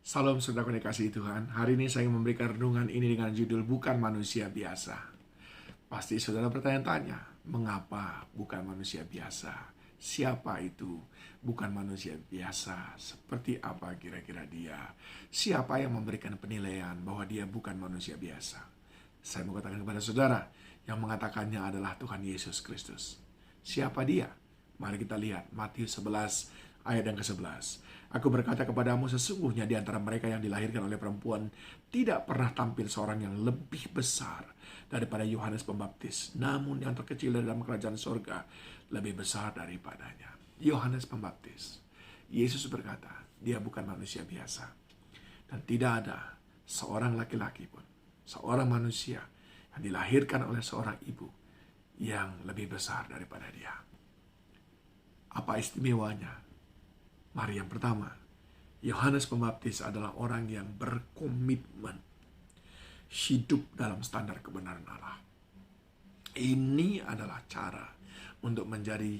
Salam saudara yang dikasihi Tuhan. Hari ini saya ingin memberikan renungan ini dengan judul Bukan Manusia Biasa. Pasti saudara bertanya-tanya, mengapa bukan manusia biasa? Siapa itu bukan manusia biasa? Seperti apa kira-kira dia? Siapa yang memberikan penilaian bahwa dia bukan manusia biasa? Saya mau katakan kepada saudara, yang mengatakannya adalah Tuhan Yesus Kristus. Siapa dia? Mari kita lihat Matius 11 ayat yang ke-11. Aku berkata kepadamu, sesungguhnya di antara mereka yang dilahirkan oleh perempuan tidak pernah tampil seorang yang lebih besar daripada Yohanes Pembaptis. Namun yang terkecil dalam kerajaan sorga lebih besar daripadanya. Yohanes Pembaptis. Yesus berkata, dia bukan manusia biasa. Dan tidak ada seorang laki-laki pun, seorang manusia yang dilahirkan oleh seorang ibu yang lebih besar daripada dia. Apa istimewanya? Mari yang pertama, Yohanes Pembaptis adalah orang yang berkomitmen hidup dalam standar kebenaran Allah. Ini adalah cara untuk menjadi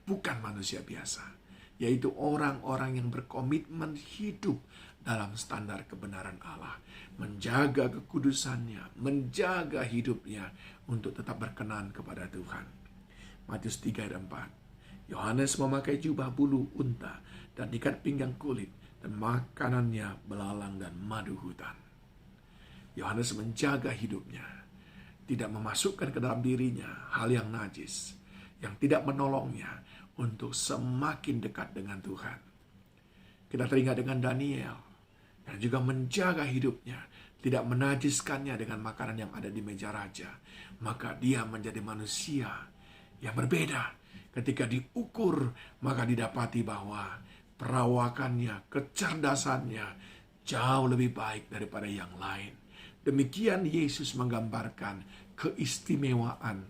bukan manusia biasa, yaitu orang-orang yang berkomitmen hidup dalam standar kebenaran Allah, menjaga kekudusannya, menjaga hidupnya untuk tetap berkenan kepada Tuhan. Matius 3 ayat 4. Yohanes memakai jubah bulu unta dan ikat pinggang kulit, dan makanannya belalang dan madu hutan. Yohanes menjaga hidupnya, tidak memasukkan ke dalam dirinya hal yang najis, yang tidak menolongnya untuk semakin dekat dengan Tuhan. Kita teringat dengan Daniel, yang juga menjaga hidupnya, tidak menajiskannya dengan makanan yang ada di meja raja. Maka dia menjadi manusia yang berbeda. Ketika diukur, maka didapati bahwa perawakannya, kecerdasannya jauh lebih baik daripada yang lain. Demikian Yesus menggambarkan keistimewaan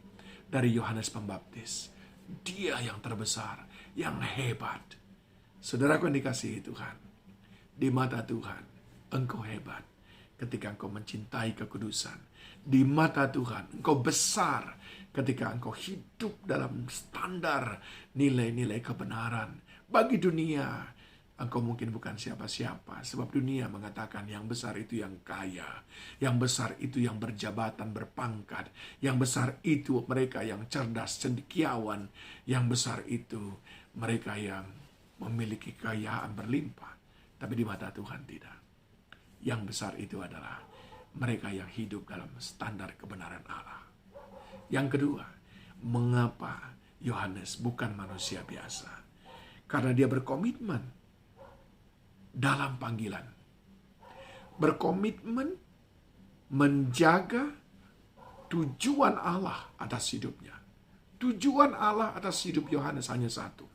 dari Yohanes Pembaptis. Dia yang terbesar, yang hebat. Saudaraku yang dikasihi Tuhan, di mata Tuhan, engkau hebat ketika engkau mencintai kekudusan. Di mata Tuhan, engkau besar ketika engkau hidup dalam standar nilai-nilai kebenaran. Bagi dunia, engkau mungkin bukan siapa-siapa. Sebab dunia mengatakan yang besar itu yang kaya. Yang besar itu yang berjabatan, berpangkat. Yang besar itu mereka yang cerdas, cendekiawan. Yang besar itu mereka yang memiliki kekayaan berlimpah. Tapi di mata Tuhan tidak. Yang besar itu adalah mereka yang hidup dalam standar kebenaran Allah. Yang kedua, mengapa Yohanes bukan manusia biasa? Karena dia berkomitmen dalam panggilan. Berkomitmen menjaga tujuan Allah atas hidupnya. Tujuan Allah atas hidup Yohanes hanya satu,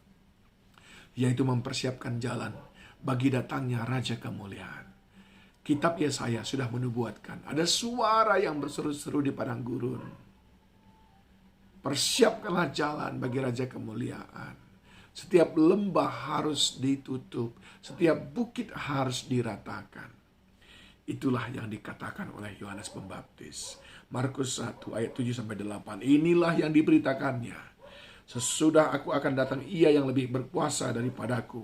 yaitu mempersiapkan jalan bagi datangnya Raja Kemuliaan. Kitab Yesaya sudah menubuatkan, ada suara yang berseru-seru di padang gurun. Persiapkanlah jalan bagi Raja Kemuliaan. Setiap lembah harus ditutup, setiap bukit harus diratakan. Itulah yang dikatakan oleh Yohanes Pembaptis. Markus 1 ayat 7-8. Inilah yang diberitakannya. Sesudah aku akan datang, ia yang lebih berkuasa daripadaku.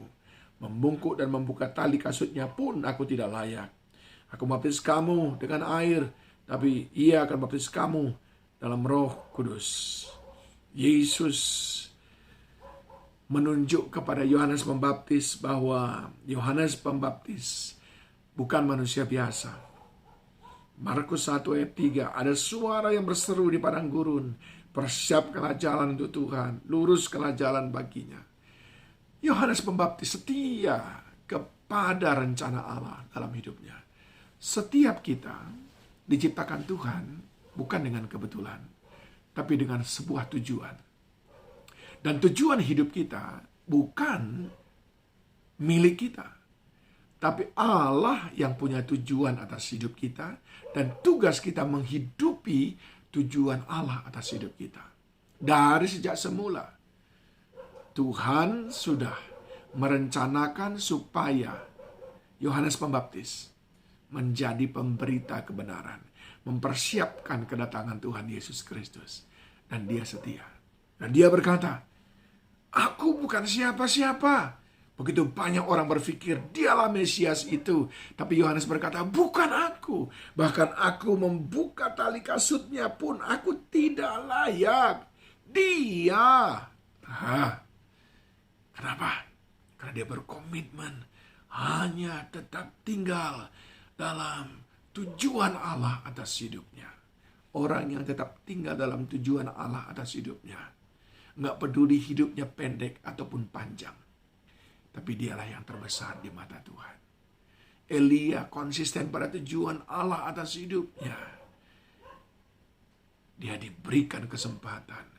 Membungkuk dan membuka tali kasutnya pun aku tidak layak. Aku baptis kamu dengan air, tapi ia akan baptis kamu dalam Roh Kudus. Yesus menunjuk kepada Yohanes Pembaptis bahwa Yohanes Pembaptis bukan manusia biasa. Markus 1 ayat 3, ada suara yang berseru di padang gurun, persiapkanlah jalan untuk Tuhan, luruskanlah jalan baginya. Yohanes Pembaptis setia kepada rencana Allah dalam hidupnya. Setiap kita diciptakan Tuhan bukan dengan kebetulan, tapi dengan sebuah tujuan. Dan tujuan hidup kita bukan milik kita, tapi Allah yang punya tujuan atas hidup kita, dan tugas kita menghidupi tujuan Allah atas hidup kita. Dari sejak semula, Tuhan sudah merencanakan supaya Yohanes Pembaptis menjadi pemberita kebenaran, mempersiapkan kedatangan Tuhan Yesus Kristus. Dan dia setia. Dan dia berkata, aku bukan siapa-siapa. Begitu banyak orang berpikir dialah Mesias itu. Tapi Yohanes berkata, bukan aku. Bahkan aku membuka tali kasutnya pun aku tidak layak. Dia. Kenapa? Karena dia berkomitmen hanya tetap tinggal dalam tujuan Allah atas hidupnya. Orang yang tetap tinggal dalam tujuan Allah atas hidupnya. Nggak peduli hidupnya pendek ataupun panjang. Tapi dialah yang terbesar di mata Tuhan. Elia konsisten pada tujuan Allah atas hidupnya. Dia diberikan kesempatan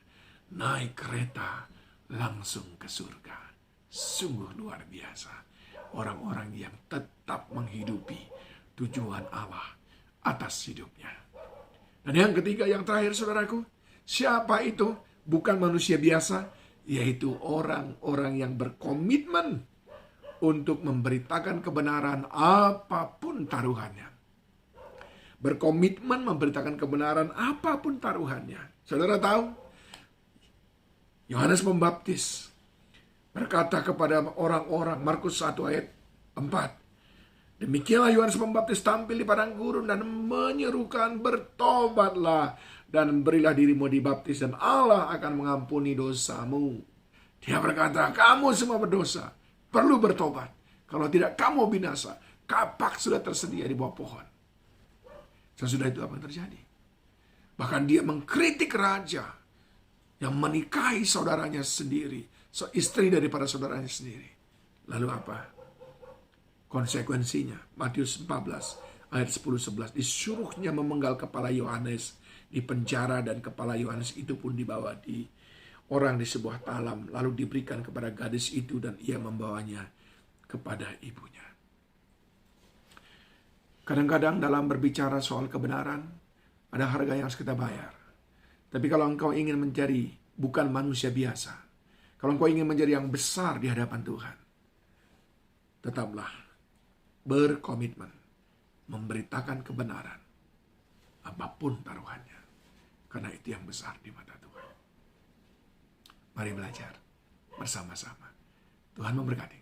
naik kereta langsung ke surga. Sungguh luar biasa. Orang-orang yang tetap menghidupi tujuan Allah atas hidupnya. Dan yang ketiga, yang terakhir saudaraku. Siapa itu? Bukan manusia biasa. Yaitu orang-orang yang berkomitmen untuk memberitakan kebenaran apapun taruhannya. Berkomitmen memberitakan kebenaran apapun taruhannya. Saudara tahu? Yohanes Pembaptis berkata kepada orang-orang, Markus 1 ayat 4. Demikianlah Yohanes Pembaptis tampil di padang gurun dan menyerukan, bertobatlah dan berilah dirimu dibaptis dan Allah akan mengampuni dosamu. Dia berkata, kamu semua berdosa, perlu bertobat. Kalau tidak kamu binasa. Kapak sudah tersedia di bawah pohon. Sesudah itu apa yang terjadi? Bahkan dia mengkritik raja yang menikahi saudaranya sendiri, istri daripada saudaranya sendiri. Lalu apa? Konsekuensinya, Matius 14 ayat 10-11, disuruhnya memenggal kepala Yohanes di penjara, dan kepala Yohanes itu pun dibawa di orang di sebuah talam, lalu diberikan kepada gadis itu dan ia membawanya kepada ibunya. Kadang-kadang dalam berbicara soal kebenaran, ada harga yang harus kita bayar. Tapi kalau engkau ingin menjadi bukan manusia biasa, kalau engkau ingin menjadi yang besar di hadapan Tuhan, tetaplah berkomitmen memberitakan kebenaran apapun taruhannya. Karena itu yang besar di mata Tuhan. Mari belajar bersama-sama. Tuhan memberkati.